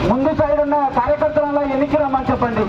ముందు సైడ్ ఉన్న కార్యకర్తలలో ఎన్నికి రమ్మని చెప్పండి.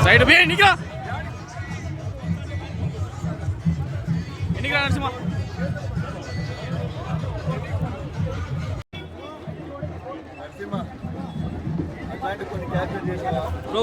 సైడ్ బే నిగా ఎన్నిగా నరసింహ అట్లాంటి కొన్ని క్యాప్చర్ చేశారా బ్రో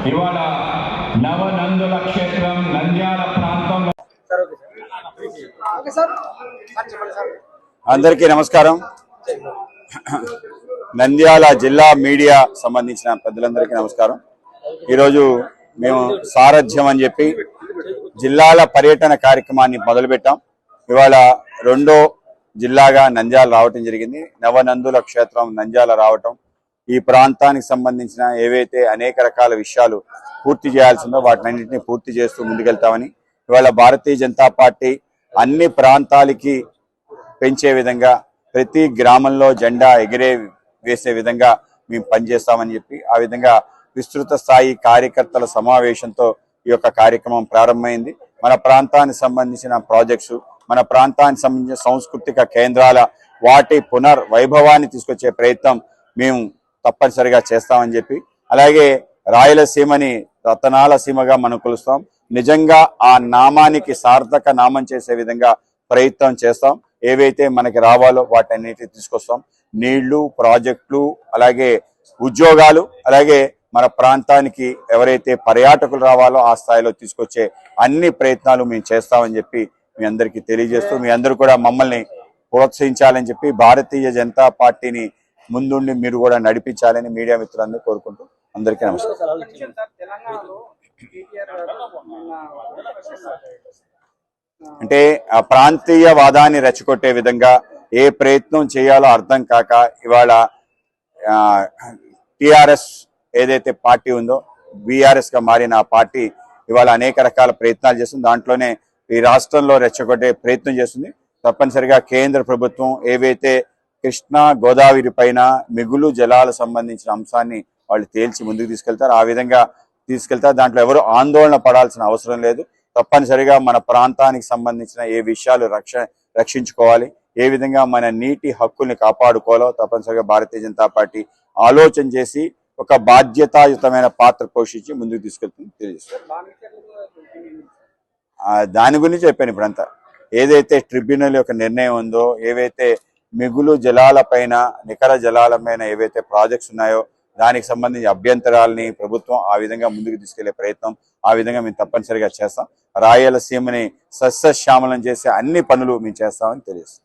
ఇవాళ నవనందుల క్షేత్రం నంద్యాల ప్రాంతంలో అందరికీ నమస్కారం. నంద్యాల జిల్లా మీడియా సంబంధించిన పెద్దలందరికీ నమస్కారం. ఈరోజు మేము సారథ్యం అని చెప్పి జిల్లాల పర్యటన కార్యక్రమాన్ని మొదలుపెట్టాం. ఇవాళ రెండో జిల్లాగా నంద్యాల రావటం జరిగింది. నవనందుల క్షేత్రం నంద్యాల రావటం ఈ ప్రాంతానికి సంబంధించిన ఏవైతే అనేక రకాల విషయాలు పూర్తి చేయాల్సిందో వాటినన్నింటినీ పూర్తి చేస్తూ ముందుకెళ్తామని, ఇవాళ భారతీయ జనతా పార్టీ అన్ని ప్రాంతాలకి పెంచే విధంగా ప్రతి గ్రామంలో జెండా వేసే విధంగా మేము పనిచేస్తామని చెప్పి, ఆ విధంగా విస్తృత స్థాయి కార్యకర్తల సమావేశంతో ఈ యొక్క కార్యక్రమం ప్రారంభమైంది. మన ప్రాంతానికి సంబంధించిన ప్రాజెక్ట్స్, మన ప్రాంతానికి సంబంధించిన సాంస్కృతిక కేంద్రాల వాటి వైభవాన్ని తీసుకొచ్చే ప్రయత్నం మేము తప్పనిసరిగా చేస్తామని చెప్పి, అలాగే రాయలసీమని రతనాల సీమగా మనం కొలుస్తాం. నిజంగా ఆ నామానికి సార్థక నామం చేసే విధంగా ప్రయత్నం చేస్తాం. ఏవైతే మనకి రావాలో వాటన్నిటిని తీసుకొస్తాం. నీళ్లు, ప్రాజెక్టులు, అలాగే ఉద్యోగాలు, అలాగే మన ప్రాంతానికి ఎవరైతే పర్యాటకులు రావాలో ఆ స్థాయిలో తీసుకొచ్చే అన్ని ప్రయత్నాలు మేము చేస్తామని చెప్పి మీ అందరికీ తెలియజేస్తూ, మీ అందరూ కూడా మమ్మల్ని ప్రోత్సహించాలని చెప్పి, భారతీయ జనతా పార్టీని ముందుండి మీరు కూడా నడిపించాలని మీడియా మిత్రులందరూ కోరుకుంటూ అందరికీ నమస్కారం. అంటే ఆ ప్రాంతీయవాదాన్ని రెచ్చగొట్టే విధంగా ఏ ప్రయత్నం చేయాలో అర్థం కాక ఇవాళ టిఆర్ఎస్ ఏదైతే పార్టీ ఉందో బీఆర్ఎస్ గా మారిన ఆ పార్టీ ఇవాళ అనేక రకాల ప్రయత్నాలు చేస్తుంది. దాంట్లోనే ఈ రాష్ట్రంలో రెచ్చగొట్టే ప్రయత్నం చేస్తుంది. తప్పనిసరిగా కేంద్ర ప్రభుత్వం ఏవైతే కృష్ణా గోదావరి పైన మిగులు జలాల సంబంధించిన అంశాన్ని వాళ్ళు తేల్చి ముందుకు తీసుకెళ్తారు. ఆ విధంగా తీసుకెళ్తారు. దాంట్లో ఎవరు ఆందోళన పడాల్సిన అవసరం లేదు. తప్పనిసరిగా మన ప్రాంతానికి సంబంధించిన ఏ విషయాలు రక్షించుకోవాలి, ఏ విధంగా మన నీటి హక్కుల్ని కాపాడుకోవాలో తప్పనిసరిగా భారతీయ జనతా పార్టీ ఆలోచన చేసి ఒక బాధ్యతాయుతమైన పాత్ర పోషించి ముందుకు తీసుకెళ్తుంది తెలియజేస్తారు. దాని గురించి చెప్పాను ఇప్పుడంతా. ఏదైతే ట్రిబ్యునల్ యొక్క నిర్ణయం ఉందో, ఏవైతే మిగులు జలాల పైన, నికర జలాల పైన ఏవైతే ప్రాజెక్ట్స్ ఉన్నాయో దానికి సంబంధించి అభ్యంతరాలని ప్రభుత్వం ఆ విధంగా ముందుకు తీసుకెళ్లే ప్రయత్నం ఆ విధంగా మేము తప్పనిసరిగా చేస్తాం. రాయలసీమని సస్యశ్యామలం చేసే అన్ని పనులు మేము చేస్తామని తెలియజేస్తాం.